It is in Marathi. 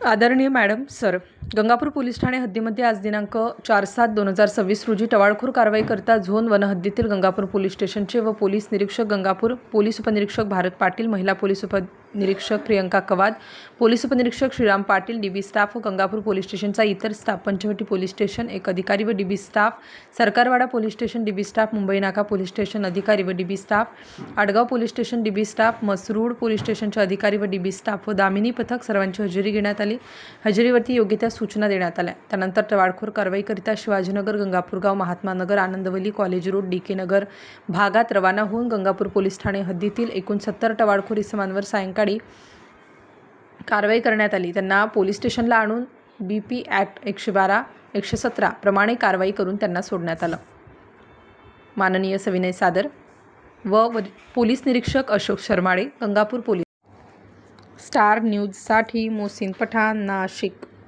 आदरणीय मॅडम सर, गंगापूर पोलीस ठाणे हद्दीमध्ये आज दिनांक 4/7/2026 रोजी टवाळखोर कारवाई करता झोन वन हद्दीतील गंगापूर पोलीस स्टेशनचे व पोलीस निरीक्षक गंगापूर, पोलीस उपनिरीक्षक भारत पाटील, महिला पोलीस उपनिरीक्षक प्रियंका कवाद, पोलीस उपनिरीक्षक श्रीराम पाटील, डीबी स्टाफ व गंगापूर पोलीस स्टेशनचा इतर स्टाफ, पंचवटी पोलीस स्टेशन एक अधिकारी व DB staff, Sarkarwada police station DB staff, Mumbai Naka police station अधिकारी व DB staff, Adgaon police station DB staff, Masrud police स्टेशनचे अधिकारी व डीबी स्टाफ व दामिनी पथक सर्वांची हजेरी घेण्यात आली। हजेरीवरती योग्य त्या सूचना देण्यात आल्या। त्यानंतर टवाळखोर कारवाईकरिता शिवाजीनगर, गंगापूर गाव, Mahatma Nagar, आनंदवली, college road, DK नगर भागात रवाना होऊन गंगापूर पोलीस ठाणे हद्दीतील एकूण 70 टवाळखोर इसमांवर सायंकाळी कारवाई करण्यात आली। त्यांना पोलीस स्टेशनला आणून BP ॲक्ट 112, 117 प्रमाणे कारवाई करून त्यांना सोडण्यात आलं। माननीय सविनय सादर व पोलीस निरीक्षक अशोक शर्माळे, गंगापूर पोलीस। स्टार न्यूजसाठी मोहसिन पठाण, नाशिक।